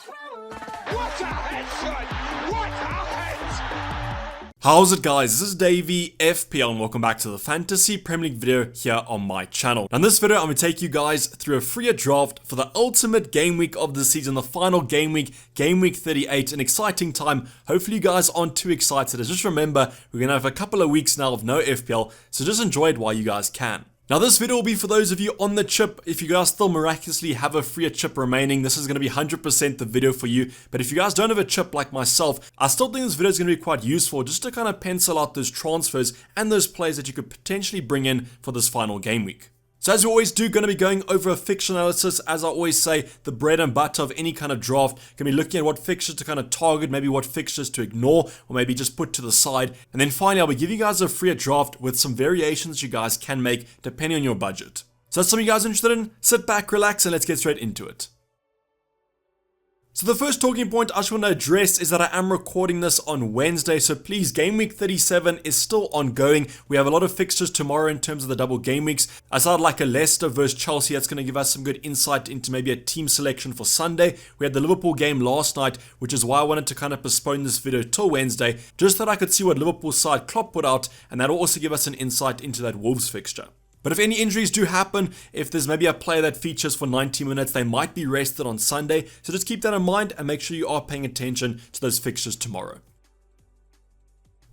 What a headshot! What a head! How's it, guys? This is Dayvy, FPL, and welcome back to the Fantasy Premier League video here on my channel. Now in this video, I'm going to take you guys through a free draft for the ultimate game week of the season, the final game week 38, an exciting time. Hopefully you guys aren't too excited, as just remember, we're going to have a couple of weeks now of no FPL, so just enjoy it while you guys can. Now this video will be for those of you on the chip. If you guys still miraculously have a free chip remaining, this is going to be 100% the video for you. But if you guys don't have a chip like myself, I still think this video is going to be quite useful just to kind of pencil out those transfers and those players that you could potentially bring in for this final game week. So as we always do, going to be going over a fixture analysis. As I always say, the bread and butter of any kind of draft. Going to be looking at what fixtures to kind of target, maybe what fixtures to ignore, or maybe just put to the side. And then finally, I'll be giving you guys a free draft with some variations you guys can make depending on your budget. So that's something you guys are interested in? Sit back, relax, and let's get straight into it. So the first talking point I just want to address is that I am recording this on Wednesday, so please, game week 37 is still ongoing. We have a lot of fixtures tomorrow in terms of the double game weeks. Aside like a Leicester versus Chelsea, that's going to give us some good insight into maybe a team selection for Sunday. We had the Liverpool game last night, which is why I wanted to kind of postpone this video till Wednesday, just so that I could see what Liverpool's side Klopp put out, and that'll also give us an insight into that Wolves fixture. But if any injuries do happen, if there's maybe a player that features for 90 minutes, they might be rested on Sunday. So just keep that in mind and make sure you are paying attention to those fixtures tomorrow.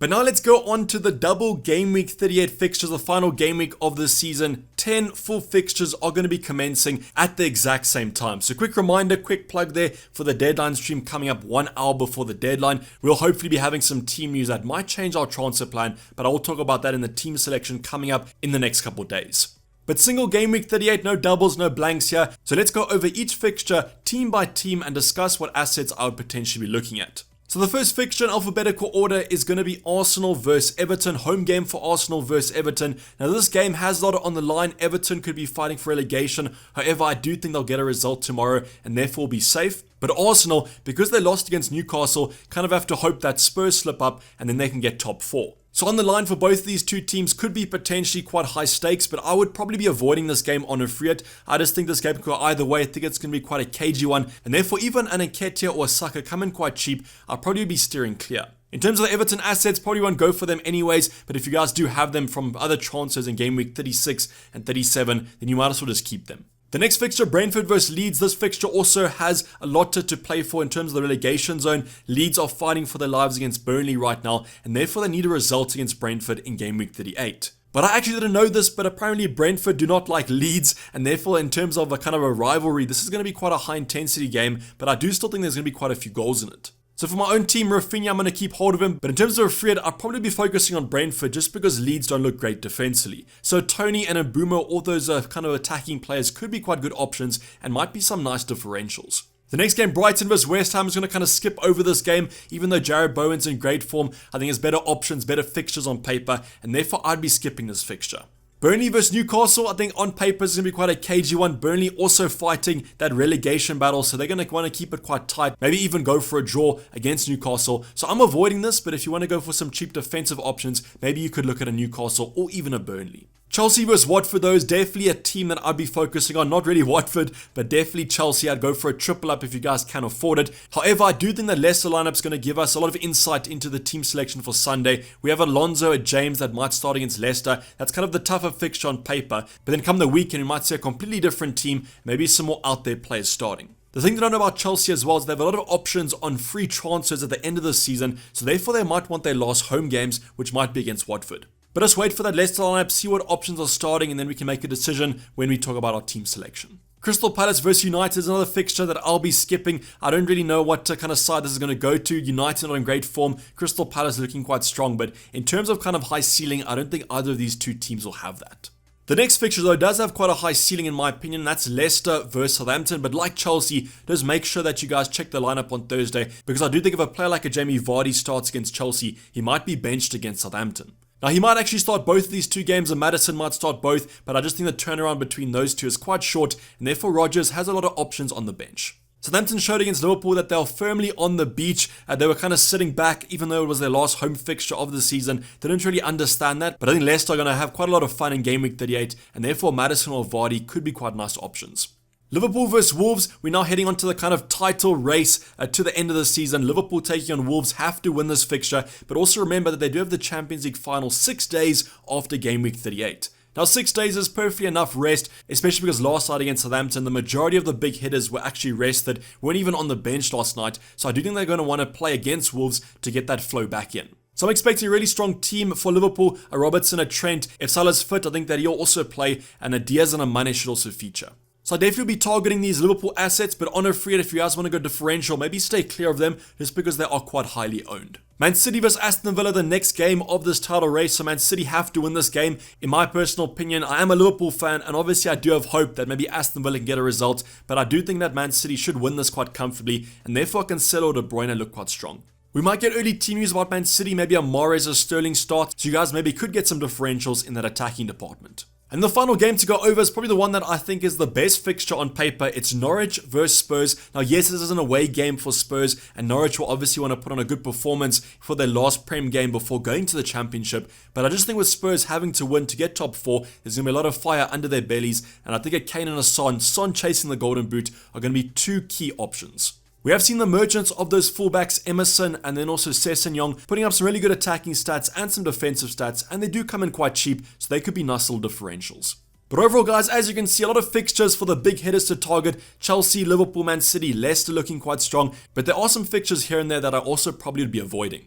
But now let's go on to the double game week 38 fixtures, the final game week of the season. 10 full fixtures are going to be commencing at the exact same time. So quick reminder, quick plug there for the deadline stream coming up 1 hour before the deadline. We'll hopefully be having some team news that might change our transfer plan, but I will talk about that in the team selection coming up in the next couple of days. But single game week 38, no doubles, no blanks here. So let's go over each fixture team by team and discuss what assets I would potentially be looking at. So the first fixture in alphabetical order is going to be Arsenal versus Everton. Home game for Arsenal versus Everton. Now this game has a lot on the line. Everton could be fighting for relegation. However, I do think they'll get a result tomorrow and therefore be safe. But Arsenal, because they lost against Newcastle, kind of have to hope that Spurs slip up and then they can get top 4. So on the line for both of these two teams could be potentially quite high stakes, but I would probably be avoiding this game on a free hit. I just think this game could go either way. I think it's going to be quite a cagey one, and therefore even an Nketiah or a Saka come in quite cheap, I'll probably be steering clear. In terms of the Everton assets, probably won't go for them anyways, but if you guys do have them from other transfers in game week 36 and 37, then you might as well just keep them. The next fixture, Brentford versus Leeds. This fixture also has a lot to play for in terms of the relegation zone. Leeds are fighting for their lives against Burnley right now, and therefore they need a result against Brentford in game week 38. But I actually didn't know this, but apparently Brentford do not like Leeds, and therefore in terms of a kind of a rivalry, this is going to be quite a high intensity game, but I do still think there's going to be quite a few goals in it. So for my own team, Rafinha, I'm going to keep hold of him. But in terms of a free hit, I'll probably be focusing on Brentford just because Leeds don't look great defensively. So Tony and Mbeumo, all those kind of attacking players could be quite good options and might be some nice differentials. The next game, Brighton vs West Ham, is going to kind of skip over this game. Even though Jared Bowen's in great form, I think there's better options, better fixtures on paper, and therefore I'd be skipping this fixture. Burnley vs Newcastle, I think on paper is going to be quite a cagey one. Burnley also fighting that relegation battle, so they're going to want to keep it quite tight. Maybe even go for a draw against Newcastle. So I'm avoiding this, but if you want to go for some cheap defensive options, maybe you could look at a Newcastle or even a Burnley. Chelsea vs Watford, though, is definitely a team that I'd be focusing on. Not really Watford, but definitely Chelsea. I'd go for a triple up if you guys can afford it. However, I do think the Leicester lineup is going to give us a lot of insight into the team selection for Sunday. We have Alonso at James that might start against Leicester. That's kind of the tougher fixture on paper. But then come the weekend, we might see a completely different team. Maybe some more out there players starting. The thing that I know about Chelsea as well is they have a lot of options on free transfers at the end of the season. So therefore, they might want their last home games, which might be against Watford. But just wait for that Leicester lineup, see what options are starting, and then we can make a decision when we talk about our team selection. Crystal Palace versus United is another fixture that I'll be skipping. I don't really know what kind of side this is going to go to. United not in great form. Crystal Palace looking quite strong, but in terms of kind of high ceiling, I don't think either of these two teams will have that. The next fixture, though, does have quite a high ceiling in my opinion. That's Leicester versus Southampton. But like Chelsea, just make sure that you guys check the lineup on Thursday, because I do think if a player like a Jamie Vardy starts against Chelsea, he might be benched against Southampton. Now, he might actually start both of these two games, and Maddison might start both, but I just think the turnaround between those two is quite short, and therefore Rodgers has a lot of options on the bench. Southampton showed against Liverpool that they were firmly on the beach. They were kind of sitting back, even though it was their last home fixture of the season. They didn't really understand that, but I think Leicester are going to have quite a lot of fun in game week 38, and therefore Maddison or Vardy could be quite nice options. Liverpool versus Wolves, we're now heading on to the kind of title race to the end of the season. Liverpool taking on Wolves have to win this fixture, but also remember that they do have the Champions League final 6 days after game week 38. Now 6 days is perfectly enough rest, especially because last night against Southampton, the majority of the big hitters were actually rested, weren't even on the bench last night, so I do think they're going to want to play against Wolves to get that flow back in. So I'm expecting a really strong team for Liverpool, a Robertson, a Trent. If Salah's fit, I think that he'll also play, and a Diaz and a Mane should also feature. So I definitely be targeting these Liverpool assets, but on a free, if you guys want to go differential, maybe stay clear of them just because they are quite highly owned. Man City vs Aston Villa, the next game of this title race, so Man City have to win this game. In my personal opinion, I am a Liverpool fan, and obviously I do have hope that maybe Aston Villa can get a result, but I do think that Man City should win this quite comfortably, and therefore Cancelo or De Bruyne look quite strong. We might get early team news about Man City, maybe a Mahrez or Sterling start, so you guys maybe could get some differentials in that attacking department. And the final game to go over is probably the one that I think is the best fixture on paper. It's Norwich versus Spurs. Now, yes, this is an away game for Spurs, and Norwich will obviously want to put on a good performance for their last Prem game before going to the Championship. But I just think with Spurs having to win to get top 4, there's going to be a lot of fire under their bellies, and I think a Kane and a Son chasing the Golden Boot are going to be 2 key options. We have seen the emergence of those fullbacks, Emerson and then also Sessegnon, putting up some really good attacking stats and some defensive stats, and they do come in quite cheap, so they could be nice little differentials. But overall, guys, as you can see, a lot of fixtures for the big hitters to target. Chelsea, Liverpool, Man City, Leicester looking quite strong, but there are some fixtures here and there that I also probably would be avoiding.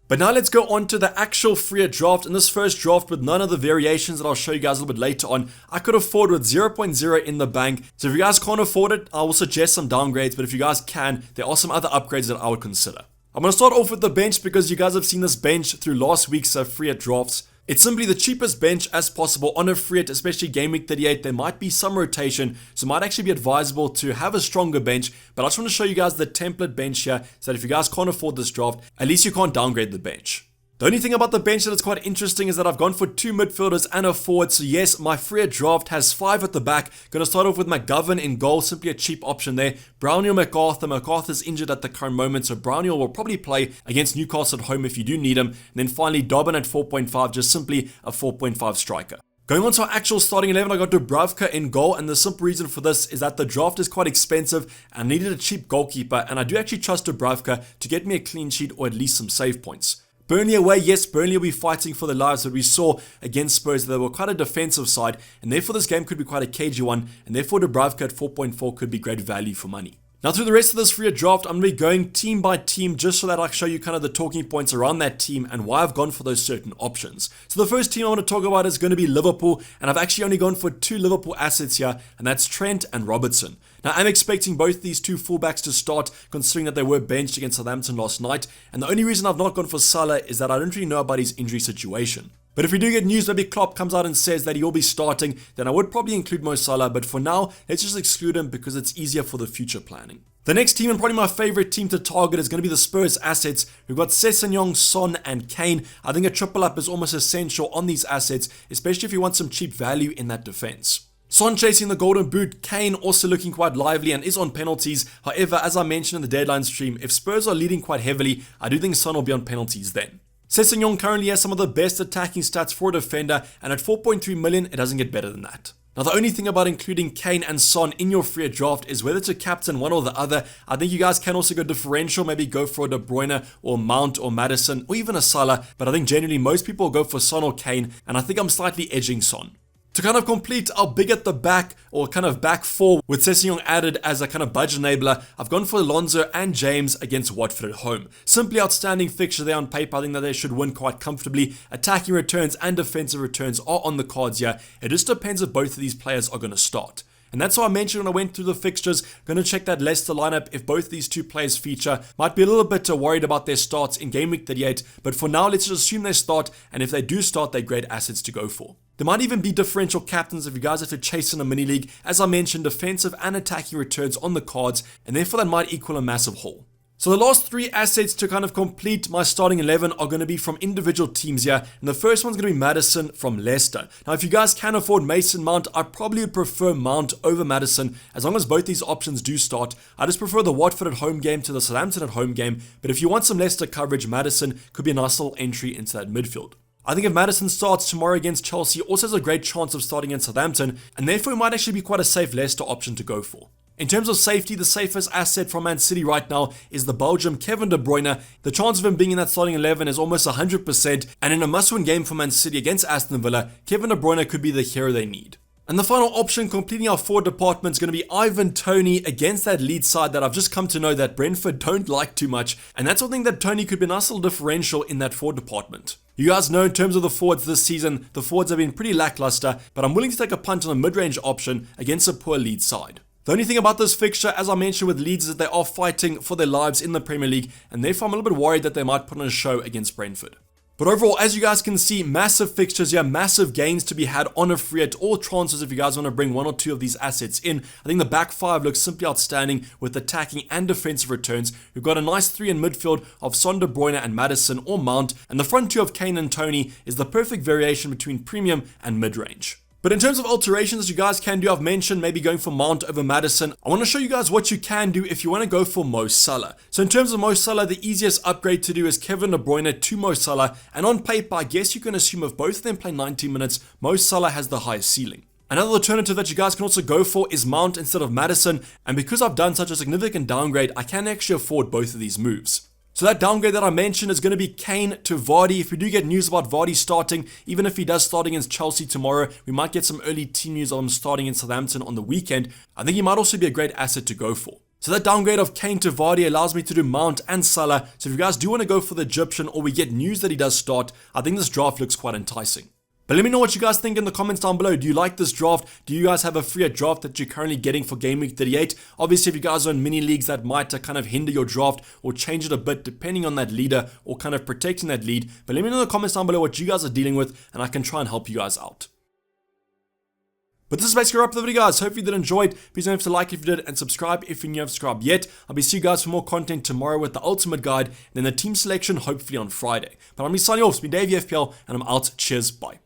But now let's go on to the actual freer draft. In this first draft, with none of the variations that I'll show you guys a little bit later on, I could afford with 0.0 in the bank. So if you guys can't afford it, I will suggest some downgrades. But if you guys can, there are some other upgrades that I would consider. I'm going to start off with the bench because you guys have seen this bench through last week's freer drafts. It's simply the cheapest bench as possible on a free hit, especially game week 38. There might be some rotation, so it might actually be advisable to have a stronger bench. But I just want to show you guys the template bench here, so that if you guys can't afford this draft, at least you can't downgrade the bench. The only thing about the bench that is quite interesting is that I've gone for 2 midfielders and a forward. So yes, my free draft has 5 at the back. Going to start off with McGovern in goal, simply a cheap option there. Brownie or MacArthur. MacArthur's injured at the current moment, so Brownie will probably play against Newcastle at home if you do need him. And then finally Dobbin at 4.5, just simply a 4.5 striker. Going on to our actual starting 11, I got Dubravka in goal, and the simple reason for this is that the draft is quite expensive and I needed a cheap goalkeeper, and I do actually trust Dubravka to get me a clean sheet or at least some save points. Burnley away, yes, Burnley will be fighting for their lives, but we saw against Spurs that they were quite a defensive side, and therefore this game could be quite a cagey one, and therefore Dubravka at 4.4 could be great value for money. Now through the rest of this free draft, I'm going to be going team by team just so that I can show you kind of the talking points around that team and why I've gone for those certain options. So the first team I want to talk about is going to be Liverpool, and I've actually only gone for 2 Liverpool assets here, and that's Trent and Robertson. Now I'm expecting both these 2 fullbacks to start, considering that they were benched against Southampton last night, and the only reason I've not gone for Salah is that I don't really know about his injury situation. But if we do get news, maybe Klopp comes out and says that he will be starting, then I would probably include Mo Salah, but for now, let's just exclude him because it's easier for the future planning. The next team, and probably my favorite team to target, is going to be the Spurs assets. We've got Sessegnon, Son, and Kane. I think a triple up is almost essential on these assets, especially if you want some cheap value in that defense. Son chasing the Golden Boot, Kane also looking quite lively and is on penalties. However, as I mentioned in the deadline stream, if Spurs are leading quite heavily, I do think Son will be on penalties then. Sessegnon currently has some of the best attacking stats for a defender, and at 4.3 million, it doesn't get better than that. Now, the only thing about including Kane and Son in your free draft is whether to captain one or the other. I think you guys can also go differential, maybe go for a De Bruyne or Mount or Maddison or even a Salah, but I think generally most people will go for Son or Kane, and I think I'm slightly edging Son. To kind of complete our big at the back, or kind of back 4, with Sessegnon added as a kind of budget enabler, I've gone for Alonso and James against Watford at home. Simply outstanding fixture there on paper. I think that they should win quite comfortably. Attacking returns and defensive returns are on the cards here. It just depends if both of these players are going to start. And that's what I mentioned when I went through the fixtures. Going to check that Leicester lineup if both these 2 players feature. Might be a little bit worried about their starts in game week 38, but for now let's just assume they start, and if they do start, they're great assets to go for. There might even be differential captains if you guys have to chase in a mini league. As I mentioned, defensive and attacking returns on the cards, and therefore that might equal a massive haul. So the last 3 assets to kind of complete my starting 11 are going to be from individual teams here, and the first one's going to be Maddison from Leicester. Now if you guys can afford Mason Mount, I probably would prefer Mount over Maddison, as long as both these options do start. I just prefer the Watford at home game to the Southampton at home game, but if you want some Leicester coverage, Maddison could be a nice little entry into that midfield. I think if Maddison starts tomorrow against Chelsea, also has a great chance of starting against Southampton, and therefore it might actually be quite a safe Leicester option to go for. In terms of safety, the safest asset from Man City right now is the Belgium Kevin De Bruyne. The chance of him being in that starting 11 is almost 100%, and in a must-win game for Man City against Aston Villa, Kevin De Bruyne could be the hero they need. And the final option completing our forward department is going to be Ivan Toney against that Leeds side that I've just come to know that Brentford don't like too much, and that's one thing that Toney could be a nice little differential in that forward department. You guys know in terms of the forwards this season, the forwards have been pretty lackluster, but I'm willing to take a punt on the mid-range option against a poor Leeds side. The only thing about this fixture, as I mentioned with Leeds, is that they are fighting for their lives in the Premier League, and therefore I'm a little bit worried that they might put on a show against Brentford. But overall, as you guys can see, massive fixtures here, massive gains to be had on a free hit, all transfers if you guys want to bring one or two of these assets in. I think the back five looks simply outstanding with attacking and defensive returns. We've got a nice three in midfield of Son, De Bruyne and Maddison or Mount, and the front two of Kane and Toney is the perfect variation between premium and mid-range. But in terms of alterations you guys can do, I've mentioned maybe going for Mount over Maddison. I want to show you guys what you can do if you want to go for Mo Salah. So in terms of Mo Salah, the easiest upgrade to do is Kevin De Bruyne to Mo Salah. And on paper, I guess you can assume if both of them play 90 minutes, Mo Salah has the highest ceiling. Another alternative that you guys can also go for is Mount instead of Maddison. And because I've done such a significant downgrade, I can actually afford both of these moves. So that downgrade that I mentioned is going to be Kane to Vardy. If we do get news about Vardy starting, even if he does start against Chelsea tomorrow, we might get some early team news of him starting in Southampton on the weekend. I think he might also be a great asset to go for. So that downgrade of Kane to Vardy allows me to do Mount and Salah. So if you guys do want to go for the Egyptian or we get news that he does start, I think this draft looks quite enticing. But let me know what you guys think in the comments down below. Do you like this draft? Do you guys have a free draft that you're currently getting for Game Week 38? Obviously, if you guys are in mini leagues, that might kind of hinder your draft or change it a bit depending on that leader or kind of protecting that lead. But let me know in the comments down below what you guys are dealing with and I can try and help you guys out. But this is basically a wrap of the video, guys. Hope you did enjoy it. Please don't forget to like if you did and subscribe if you haven't subscribed yet. I'll be seeing you guys for more content tomorrow with the ultimate guide and then the team selection hopefully on Friday. But I'm going to be signing off. It's been Dayvy FPL and I'm out. Cheers. Bye.